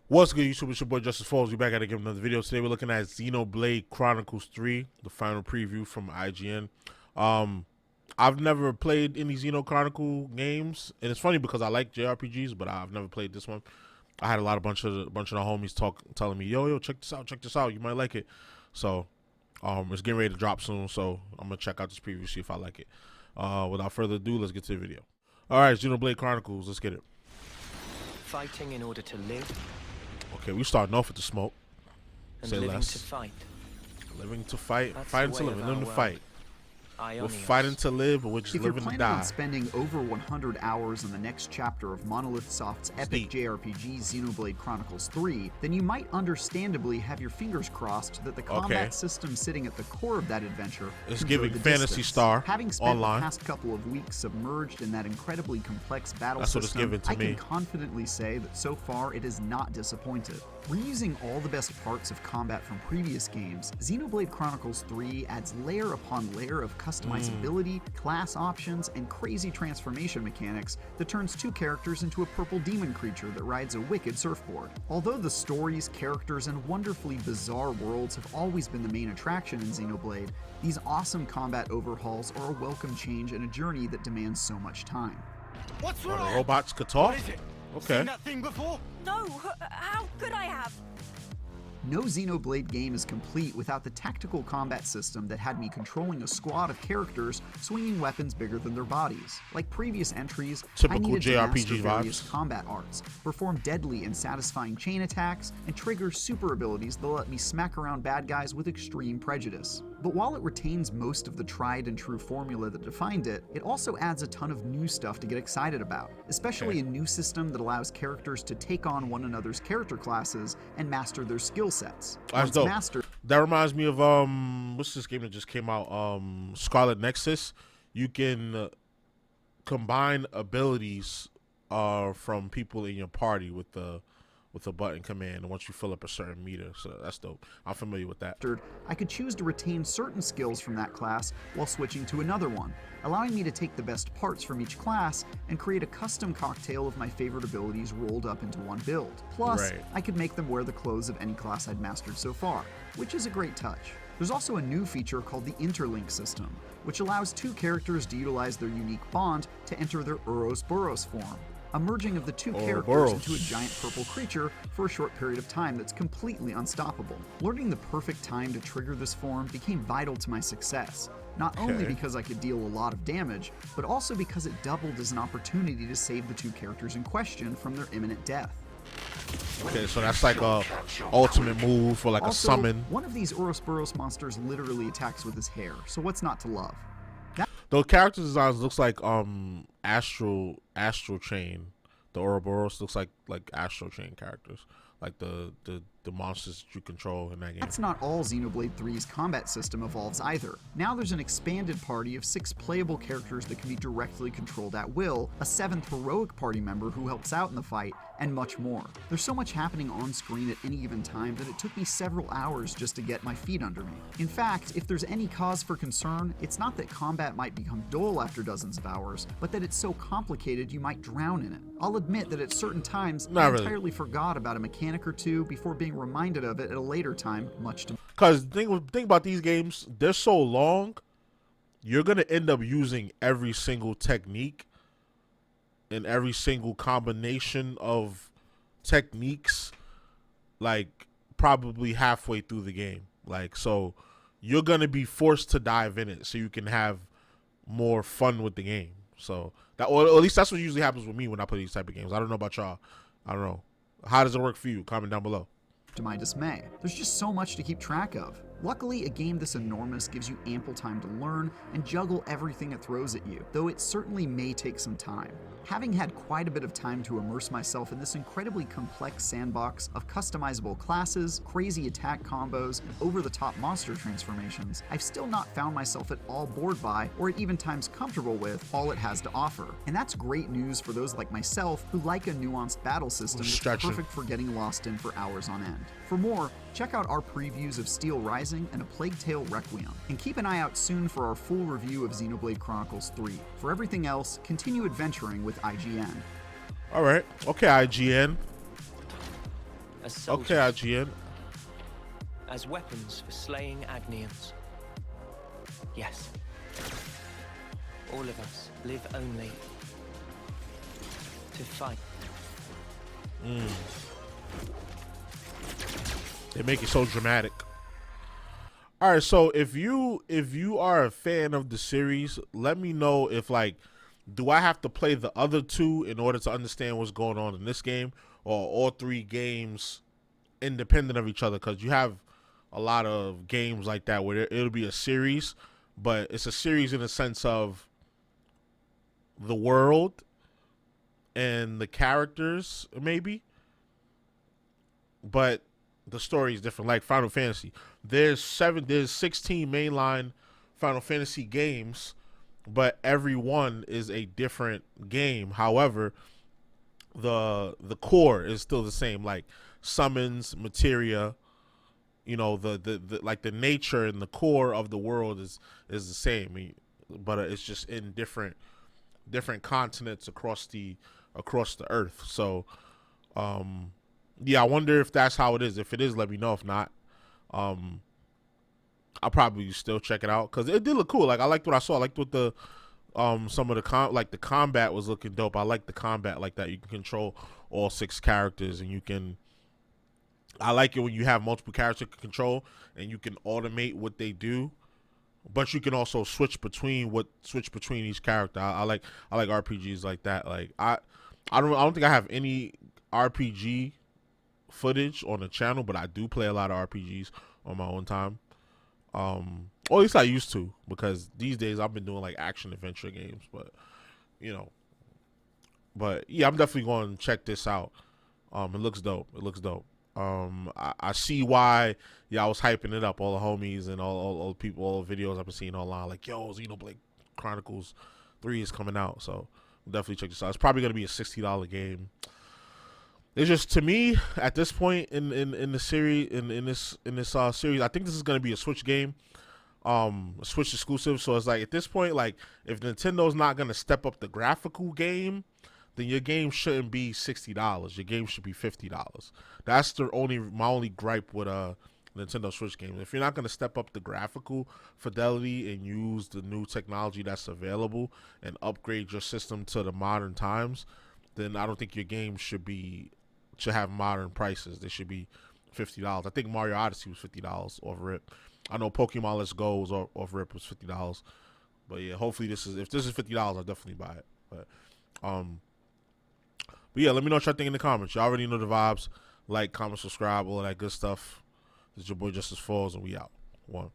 What's good, YouTube? It's your boy JusticeXFalls. We back at it again with another video. Today we're looking at Xenoblade Chronicles 3, the final preview from IGN. I've never played any Xeno Chronicle games, and it's funny because I like JRPGs, but I've never played this one. I had a bunch of the homies telling me, yo, check this out, you might like it. So it's getting ready to drop soon, so I'm gonna check out this preview, see if I like it. Without further ado, let's get to the video. All right, Xenoblade Chronicles, let's get it. Fighting in order to live. Okay, we starting off with the smoke. And Say living less. to fight. Living to fight, That's fighting the to way live, of and living our to fight. We're fighting to live, but we're just If you're living to planning on die. spending over 100 hours in the next chapter of Monolith Soft's epic JRPG Xenoblade Chronicles 3, then you might understandably have your fingers crossed that the combat system sitting at the core of that adventure It's can giving go the Phantasy distance. Star Having spent online. the past couple of weeks submerged in that incredibly complex battle That's what it's system, giving to I me. can confidently say that so far it has not disappointed. Reusing all the best parts of combat from previous games, Xenoblade Chronicles 3 adds layer upon layer of customizability, class options, and crazy transformation mechanics that turns two characters into a purple demon creature that rides a wicked surfboard. Although the stories, characters, and wonderfully bizarre worlds have always been the main attraction in Xenoblade, these awesome combat overhauls are a welcome change in a journey that demands so much time. What's The wrong? robots could talk? What is it? Okay. Seen that thing before? No, how could I have? No Xenoblade game is complete without the tactical combat system that had me controlling a squad of characters swinging weapons bigger than their bodies. Like previous entries, I Typical needed to JRPG master various vibes. combat arts, perform deadly and satisfying chain attacks, and trigger super abilities that let me smack around bad guys with extreme prejudice. But while it retains most of the tried and true formula that defined it, it also adds a ton of new stuff to get excited about, especially a new system that allows characters to take on one another's character classes and master their skill sets. That's Once dope. mastered, That reminds me of what's this game that just came out? Scarlet Nexus. You can combine abilities from people in your party with the button command, and once you fill up a certain meter, so that's dope. I'm familiar with that. I could choose to retain certain skills from that class while switching to another one, allowing me to take the best parts from each class and create a custom cocktail of my favorite abilities rolled up into one build. Plus, Right. I could make them wear the clothes of any class I'd mastered so far, which is a great touch. There's also a new feature called the Interlink system, which allows two characters to utilize their unique bond to enter their Ouroboros form, a merging of the two characters Ouroboros. into a giant purple creature for a short period of time that's completely unstoppable. Learning the perfect time to trigger this form became vital to my success, not only Okay. because I could deal a lot of damage, but also because it doubled as an opportunity to save the two characters in question from their imminent death. Okay, so that's like a ultimate move for like a Also, summon. one of these Ouroboros monsters literally attacks with his hair, so what's not to love? The character designs looks like Astral Chain. The Ouroboros looks like Astral Chain characters, like the monsters that you control in that game. That's not all Xenoblade 3's combat system evolves either. Now there's an expanded party of 6 playable characters that can be directly controlled at will, a 7th heroic party member who helps out in the fight, and much more. There's so much happening on screen at any given time that it took me several hours just to get my feet under me. In fact, if there's any cause for concern, it's not that combat might become dull after dozens of hours, but that it's so complicated you might drown in it. I'll admit that at certain times, Not I really. entirely forgot about a mechanic or two before being reminded of it at a later time, much to Because the thing about these games, they're so long, you're gonna end up using every single technique and every single combination of techniques, like probably halfway through the game. Like, so you're gonna be forced to dive in it so you can have more fun with the game. So that, or at least that's what usually happens with me when I play these type of games. I don't know about y'all. I don't know. How does it work for you? Comment down below. my dismay. There's just so much to keep track of. Luckily, a game this enormous gives you ample time to learn and juggle everything it throws at you, though it certainly may take some time. Having had quite a bit of time to immerse myself in this incredibly complex sandbox of customizable classes, crazy attack combos, and over-the-top monster transformations, I've still not found myself at all bored by, or at even times comfortable with, all it has to offer. And that's great news for those like myself who like a nuanced battle system that's Stretching. perfect for getting lost in for hours on end. For more, check out our previews of Steel Rising and A Plague Tale Requiem, and keep an eye out soon for our full review of Xenoblade Chronicles 3. For everything else, continue adventuring with IGN. All right. Okay, IGN. as soldiers, Okay, IGN. as weapons for slaying Agnians. Yes. All of us live only to fight. They make it so dramatic. All right, so if you are a fan of the series, let me know if like, do I have to play the other two in order to understand what's going on in this game, or all three games independent of each other? Because you have a lot of games like that where it'll be a series, but it's a series in the sense of the world and the characters, maybe, but the story is different. Like Final Fantasy, there's 16 mainline Final Fantasy games, but every one is a different game. However, the core is still the same, like summons, materia, you know, the like the nature and the core of the world is the same, but it's just in different continents across the earth. So yeah, I wonder if that's how it is. If it is, let me know. If not, I'll probably still check it out because it did look cool. Like, I liked what I saw. I liked what the some of the the combat was looking dope. I like the combat like that. You can control all 6 characters, and you can. I like it when you have multiple characters you can control, and you can automate what they do, but you can also switch between each character. I like RPGs like that. Like I don't think I have any RPG footage on the channel, but I do play a lot of RPGs on my own time. Or at least I used to, because these days I've been doing like action adventure games, but you know. But yeah, I'm definitely going to check this out. It looks dope. I see why y'all was hyping it up, all the homies and all the people, all the videos I've been seeing online, like, yo, Xenoblade Chronicles 3 is coming out, so definitely check this out. It's probably gonna be a $60 game. It's just, to me, at this point in the series, in this series, I think this is gonna be a Switch game, a Switch exclusive. So it's like, at this point, like, if Nintendo's not gonna step up the graphical game, then your game shouldn't be $60. Your game should be $50. That's my only gripe with Nintendo Switch games. If you're not gonna step up the graphical fidelity and use the new technology that's available and upgrade your system to the modern times, then I don't think your game should have modern prices. They should be $50. I think Mario Odyssey was $50 off rip. I know Pokemon Let's Go was off rip was $50. But yeah, hopefully if this is $50, I'll definitely buy it. But yeah, let me know what y'all think in the comments. Y'all already know the vibes. Like, comment, subscribe, all of that good stuff. This is your boy JusticeXFalls, and we out. 1.